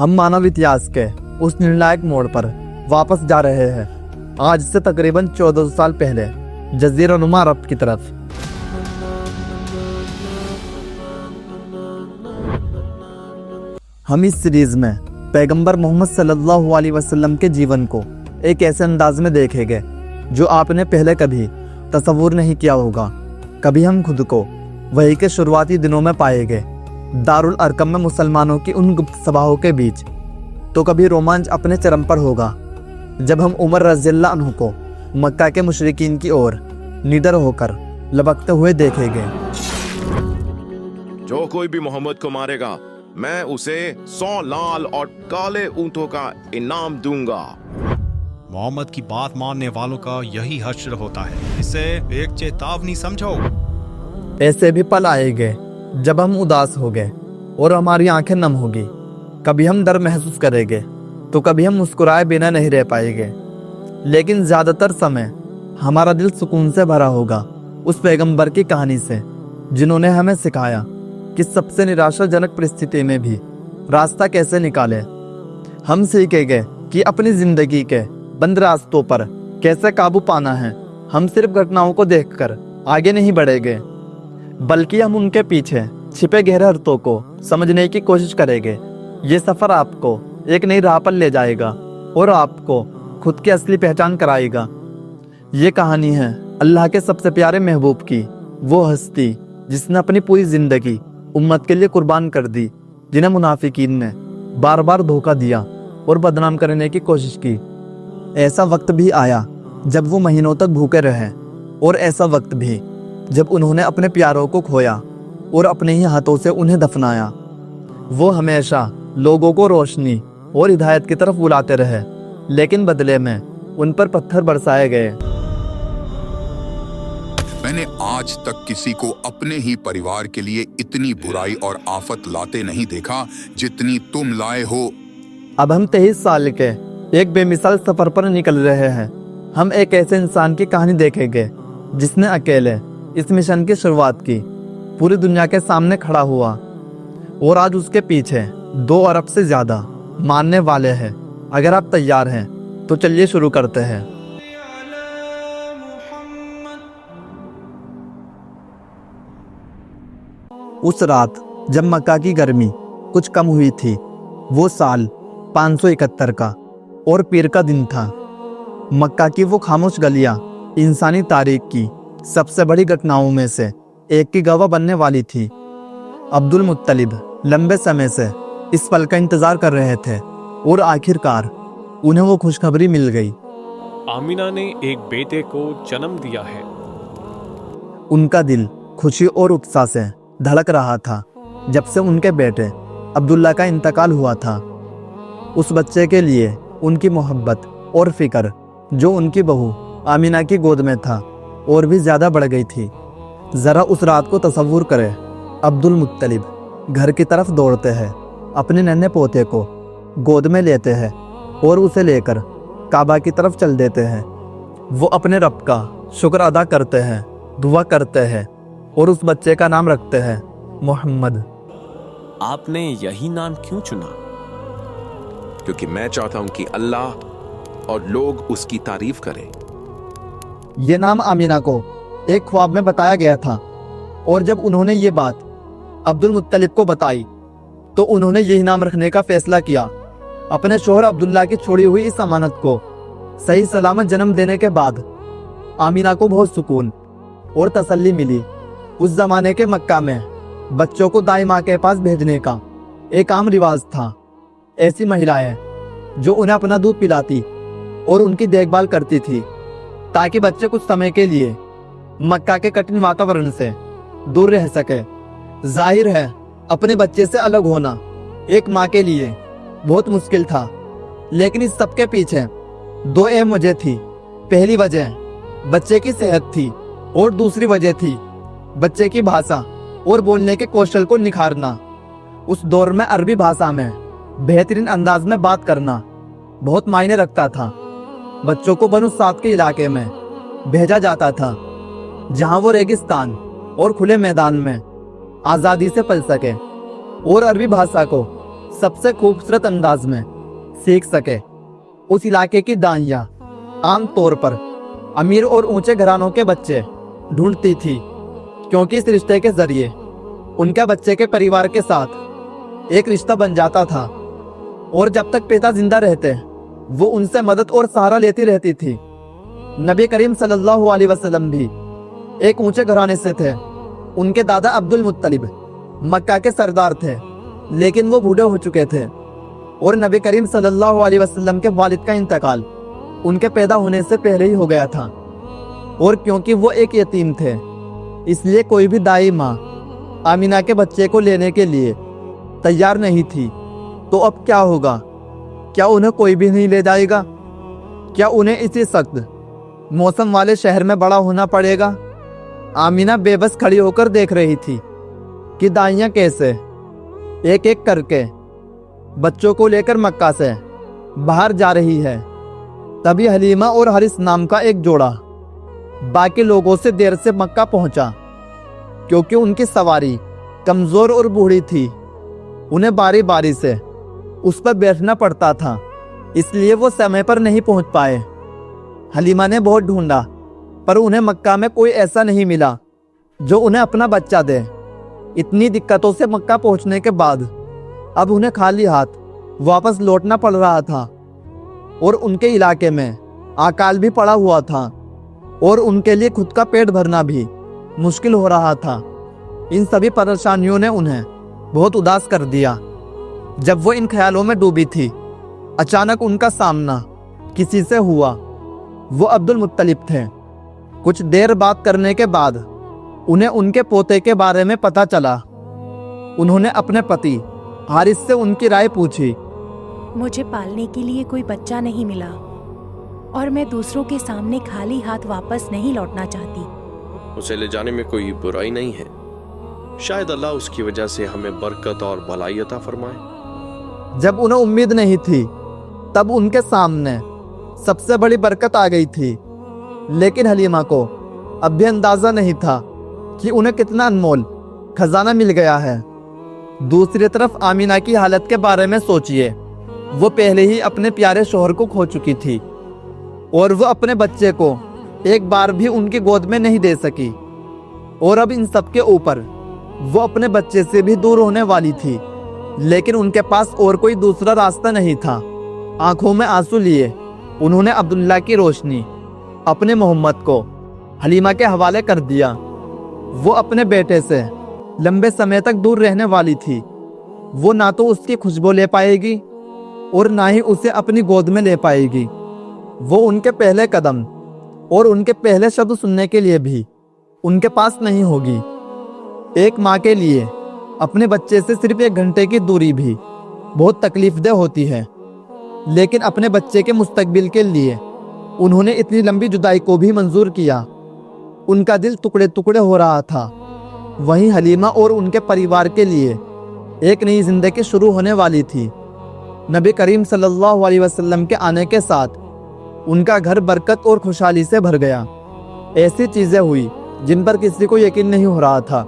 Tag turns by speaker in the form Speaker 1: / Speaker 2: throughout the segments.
Speaker 1: हम मानव इतिहास के उस निर्णायक मोड़ पर वापस जा रहे हैं, आज से तकरीबन 1400 साल पहले जज़ीरा नुमा अरब की तरफ। हम इस सीरीज में पैगंबर मोहम्मद सल्लल्लाहु अलैहि वसल्लम के जीवन को एक ऐसे अंदाज में देखेंगे जो आपने पहले कभी तसव्वुर नहीं किया होगा। कभी हम खुद को वही के शुरुआती दिनों में पाएंगे, दारुल अरकम में मुसलमानों की उन गुप्त सभाओं के बीच, तो कभी रोमांच अपने चरम पर होगा जब हम उमर रज़ियल्लाहु अन्हु को मक्का के मुशरिकीन की ओर निडर होकर लपकते हुए देखेंगे।
Speaker 2: जो कोई भी मोहम्मद को मारेगा, मैं उसे 100 लाल और काले ऊंटों का इनाम दूंगा।
Speaker 3: मोहम्मद की बात मानने वालों का यही हश्र होता है, इसे एक चेतावनी समझो।
Speaker 1: ऐसे भी पल आएंगे जब हम उदास होंगे और हमारी आंखें नम होगी। कभी हम डर महसूस करेंगे तो कभी हम मुस्कुराए बिना नहीं रह पाएंगे, लेकिन ज्यादातर समय हमारा दिल सुकून से भरा होगा उस पैगंबर की कहानी से, जिन्होंने हमें सिखाया कि सबसे निराशाजनक परिस्थिति में भी रास्ता कैसे निकाले। हम सीखेंगे कि अपनी जिंदगी के बंद रास्तों पर कैसे काबू पाना है। हम सिर्फ घटनाओं को देखकर आगे नहीं बढ़ेंगे, बल्कि हम उनके पीछे छिपे गहरे अर्थों को समझने की कोशिश करेंगे। ये सफर आपको एक नई राह पर ले जाएगा और आपको खुद की असली पहचान कराएगा। ये कहानी है अल्लाह के सबसे प्यारे महबूब की, वो हस्ती जिसने अपनी पूरी जिंदगी उम्मत के लिए कुर्बान कर दी, जिन्हें मुनाफिकीन ने बार बार धोखा दिया और बदनाम करने की कोशिश की। ऐसा वक्त भी आया जब वो महीनों तक भूखे रहे, और ऐसा वक्त भी जब उन्होंने अपने प्यारों को खोया और अपने ही हाथों से उन्हें दफनाया। वो हमेशा लोगों को रोशनी और हिदायत की तरफ बुलाते रहे, लेकिन बदले में उन पर पत्थर बरसाए गए।
Speaker 4: मैंने आज तक किसी को अपने ही परिवार के लिए इतनी बुराई और आफत लाते नहीं देखा जितनी तुम लाए हो।
Speaker 1: अब हम 23 साल के एक बेमिसाल सफर पर निकल रहे हैं। हम एक ऐसे इंसान की कहानी देखेंगे जिसने अकेले इस मिशन की शुरुआत की, पूरी दुनिया के सामने खड़ा हुआ, और आज उसके पीछे 2 अरब से ज्यादा मानने वाले हैं। अगर आप तैयार हैं तो चलिए शुरू करते हैं। उस रात जब मक्का की गर्मी कुछ कम हुई थी, वो साल 571 का और पीर का दिन था। मक्का की वो खामोश गलियां इंसानी तारीख की सबसे बड़ी घटनाओं में से एक की गवाह बनने वाली थी। अब्दुल मुत्तलिब लंबे समय से इस पल का इंतजार कर रहे थे, और आखिरकार उन्हें वो खुशखबरी मिल गई।
Speaker 5: आमिना ने एक बेटे को जन्म दिया है।
Speaker 1: उनका दिल खुशी और उत्साह से धड़क रहा था जब से उनके बेटे अब्दुल्ला का इंतकाल हुआ था। उस बच्चे के लिए उनकी मोहब्बत और फिक्र जो उनकी बहू आमिना की गोद में था और भी ज्यादा बढ़ गई थी। जरा उस रात को तसव्वुर करें। अब्दुल मुत्तलिब घर की तरफ दौड़ते हैं, अपने नन्हे पोते को गोद में लेते हैं और उसे लेकर काबा की तरफ चल देते हैं। वो अपने रब का शुक्र अदा करते हैं, दुआ करते हैं और उस बच्चे का नाम रखते हैं मोहम्मद।
Speaker 5: आपने यही नाम क्यों चुना?
Speaker 2: क्योंकि मैं चाहता हूं कि अल्लाह और लोग उसकी तारीफ करें।
Speaker 1: ये नाम आमिना को एक ख्वाब में बताया गया था, और जब उन्होंने ये बात अब्दुल मुत्तलिब को बताई तो उन्होंने यही नाम रखने का फैसला किया। अपने शोहर अब्दुल्ला की छोड़ी हुई इस अमानत को सही सलामत जन्म देने के बाद आमिना को बहुत सुकून और तसल्ली मिली। उस जमाने के मक्का में बच्चों को दाई माँ के पास भेजने का एक आम रिवाज था। ऐसी महिलाएं जो उन्हें अपना दूध पिलाती और उनकी देखभाल करती थी, ताकि बच्चे कुछ समय के लिए मक्का के कठिन वातावरण से दूर रह सके। जाहिर है अपने बच्चे से अलग होना एक माँ के लिए बहुत मुश्किल था, लेकिन इस सब के पीछे 2 अहम वजह थी। पहली वजह बच्चे की सेहत थी, और दूसरी वजह थी बच्चे की भाषा और बोलने के कौशल को निखारना। उस दौर में अरबी भाषा में बेहतरीन अंदाज में बात करना बहुत मायने रखता था। बच्चों को बनु साद के इलाके में भेजा जाता था, जहां वो रेगिस्तान और खुले मैदान में आज़ादी से पल सके, और अरबी भाषा को सबसे खूबसूरत अंदाज में सीख सके। उस इलाके की दाइयाँ आम तौर पर अमीर और ऊंचे घरानों के बच्चे ढूंढती थी, क्योंकि इस रिश्ते के जरिए उनके बच्चे के परिवार के साथ एक रिश्ता बन जाता था, और जब तक पिता जिंदा रहते वो उनसे मदद और सहारा लेती रहती थी। नबी करीम सल्लल्लाहु अलैहि वसल्लम भी एक ऊंचे घराने से थे। उनके दादा अब्दुल मुत्तलिब मक्का के सरदार थे, लेकिन वो बूढ़े हो चुके थे, और नबी करीम सल्लल्लाहु अलैहि वसल्लम के वालिद का इंतकाल उनके पैदा होने से पहले ही हो गया था। और क्योंकि वो एक यतीम थे, इसलिए कोई भी दाई माँ आमिना के बच्चे को लेने के लिए तैयार नहीं थी। तो अब क्या होगा? क्या उन्हें कोई भी नहीं ले जाएगा? क्या उन्हें इसी सख्त मौसम वाले शहर में बड़ा होना पड़ेगा? आमिना बेबस खड़ी होकर देख रही थी कि दाइयाँ कैसे एक एक करके बच्चों को लेकर मक्का से बाहर जा रही है। तभी हलीमा और हरिस नाम का एक जोड़ा बाकी लोगों से देर से मक्का पहुंचा, क्योंकि उनकी सवारी कमजोर और बूढ़ी थी। उन्हें बारी बारी से उस पर बैठना पड़ता था, इसलिए वो समय पर नहीं पहुंच पाए। हलीमा ने बहुत ढूंढा, पर उन्हें मक्का में कोई ऐसा नहीं मिला जो उन्हें अपना बच्चा दे। इतनी दिक्कतों से मक्का पहुंचने के बाद अब उन्हें खाली हाथ वापस लौटना पड़ रहा था, और उनके इलाके में अकाल भी पड़ा हुआ था, और उनके लिए खुद का पेट भरना भी मुश्किल हो रहा था। इन सभी परेशानियों ने उन्हें बहुत उदास कर दिया। जब वो इन ख्यालों में डूबी थी, अचानक उनका सामना किसी से हुआ। वो अब्दुल मुत्तलिब थे। कुछ देर बात करने के बाद उन्हें उनके पोते के बारे में पता चला। उन्होंने अपने पति हारिस से उनकी राय पूछी।
Speaker 6: मुझे पालने के लिए कोई बच्चा नहीं मिला, और मैं दूसरों के सामने खाली हाथ वापस नहीं लौटना चाहती।
Speaker 5: उसे ले जाने में कोई बुराई नहीं है। शायद अल्लाह उसकी वजह से हमें बरकत और भलाई अता फरमाए।
Speaker 1: जब उन्हें उम्मीद नहीं थी, तब उनके सामने सबसे बड़ी बरकत आ गई थी। लेकिन हलीमा को अब भी अंदाजा नहीं था कि उन्हें कितना अनमोल खजाना मिल गया है। दूसरी तरफ आमिना की हालत के बारे में सोचिए। वो पहले ही अपने प्यारे शोहर को खो चुकी थी, और वो अपने बच्चे को एक बार भी उनकी गोद में नहीं दे सकी, और अब इन सब के ऊपर वो अपने बच्चे से भी दूर होने वाली थी। लेकिन उनके पास और कोई दूसरा रास्ता नहीं था। आंखों में आंसू लिए उन्होंने अब्दुल्ला की रोशनी अपने मोहम्मद को हलीमा के हवाले कर दिया। वो अपने बेटे से लंबे समय तक दूर रहने वाली थी। वो ना तो उसकी खुशबू ले पाएगी और ना ही उसे अपनी गोद में ले पाएगी। वो उनके पहले कदम और उनके पहले शब्द सुनने के लिए भी उनके पास नहीं होगी। एक माँ के लिए अपने बच्चे से सिर्फ 1 घंटे की दूरी भी बहुत तकलीफदेह होती है, लेकिन अपने बच्चे के मुस्तकबिल के लिए उन्होंने इतनी लंबी जुदाई को भी मंजूर किया। उनका दिल टुकड़े टुकड़े हो रहा था। वहीं हलीमा और उनके परिवार के लिए एक नई जिंदगी शुरू होने वाली थी। नबी करीम सल्लल्लाहु अलैहि वसल्लम के आने के साथ उनका घर बरकत और खुशहाली से भर गया। ऐसी चीजें हुई जिन पर किसी को यकीन नहीं हो रहा था।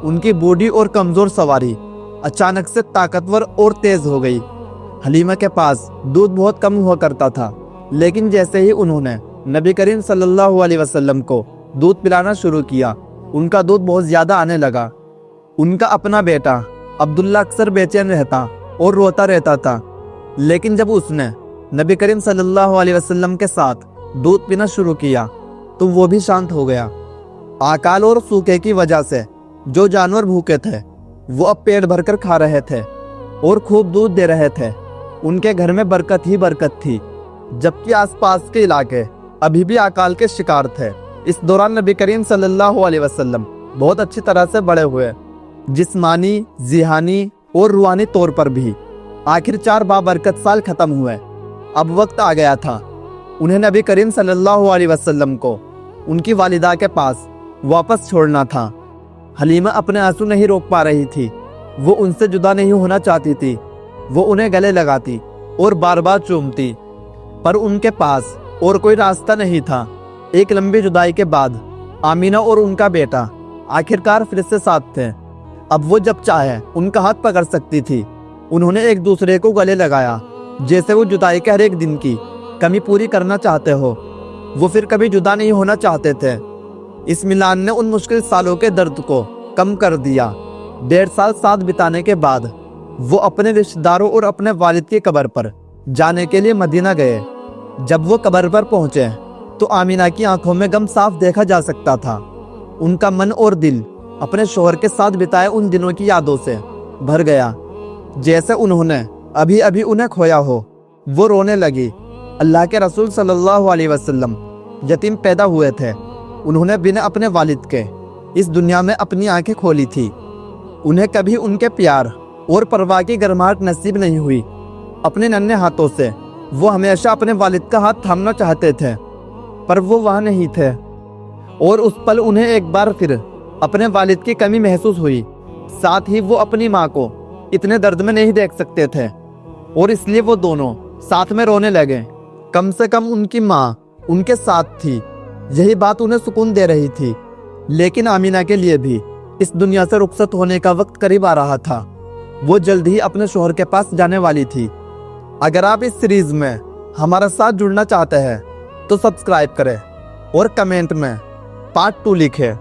Speaker 1: उनकी बूढ़ी और कमजोर सवारी अचानक से ताकतवर और तेज हो गई। हलीमा के पास दूध बहुत कम हुआ करता था, लेकिन जैसे ही उन्होंने नबी करीम सल्लल्लाहु अलैहि वसल्लम को दूध पिलाना शुरू किया, उनका दूध बहुत ज्यादा आने लगा। उनका अपना बेटा अब्दुल्ला अक्सर बेचैन रहता और रोता रहता था, लेकिन जब उसने नबी करीम सल्लल्लाहु अलैहि वसल्लम के साथ दूध पीना शुरू किया तो वो भी शांत हो गया। अकाल और सूखे की वजह से जो जानवर भूखे थे वो अब पेट भरकर खा रहे थे और खूब दूध दे रहे थे। उनके घर में बरकत ही बरकत थी, जबकि आसपास के इलाके अभी भी अकाल के शिकार थे। इस दौरान नबी करीम सल्लल्लाहु अलैहि वसल्लम बहुत अच्छी तरह से बड़े हुए, जिस्मानी, जिहानी और रूहानी तौर पर भी। आखिर 4 बाबरकत साल खत्म हुए। अब वक्त आ गया था उन्हें नबी करीम सल्लल्लाहु अलैहि वसल्लम को उनकी वालिदा के पास वापस छोड़ना था। हलीमा अपने आंसू नहीं रोक पा रही थी। वो उनसे जुदा नहीं होना चाहती थी। वो उन्हें गले लगाती और बार बार चूमती, पर उनके पास और कोई रास्ता नहीं था। एक लंबी जुदाई के बाद आमीना और उनका बेटा आखिरकार फिर से साथ थे। अब वो जब चाहे उनका हाथ पकड़ सकती थी انہوں نے ایک دوسرے کو گلے لگایا جیسے وہ جدائی کے ہر ایک دن کی کمی پوری کرنا چاہتے ہو۔ وہ پھر کبھی جدا نہیں ہونا چاہتے تھے۔ اس ملان نے ان مشکل سالوں کے درد کو کم کر دیا۔ 1.5 سال ساتھ بتانے کے بعد وہ اپنے رشتہ داروں اور اپنے والد کی قبر پر جانے کے لیے مدینہ گئے۔ جب وہ قبر پر پہنچے تو آمینہ کی آنکھوں میں غم صاف دیکھا جا سکتا تھا۔ ان کا من اور دل اپنے شوہر کے ساتھ بتائے ان دنوں کی یادوں سے بھر گیا، جیسے انہوں نے ابھی ابھی انہیں کھویا ہو۔ وہ رونے لگی۔ اللہ کے رسول صلی اللہ علیہ وسلم یتیم پیدا ہوئے تھے۔ انہوں نے بنا اپنے والد کے اس دنیا میں اپنی آنکھیں کھولی تھی۔ انہیں کبھی ان کے پیار اور پرواہ کی گرماہٹ نصیب نہیں ہوئی۔ اپنے ننھے ہاتھوں سے وہ ہمیشہ اپنے والد کا ہاتھ تھامنا چاہتے تھے، پر وہ وہاں نہیں تھے، اور اس پل انہیں ایک بار پھر اپنے والد کی کمی محسوس ہوئی۔ ساتھ ہی وہ اپنی ماں کو اتنے درد میں نہیں دیکھ سکتے تھے، اور اس لیے وہ دونوں ساتھ میں رونے لگے۔ کم سے کم ان کی ماں ان کے ساتھ تھی، یہی بات انہیں سکون دے رہی تھی۔ لیکن آمینہ کے لیے بھی اس دنیا سے رخصت ہونے کا وقت قریب آ رہا تھا۔ وہ جلد ہی اپنے شوہر کے پاس جانے والی تھی۔ اگر آپ اس سیریز میں ہمارا ساتھ جڑنا چاہتے ہیں تو سبسکرائب کریں اور کمنٹ میں پارٹ 2 لکھیں۔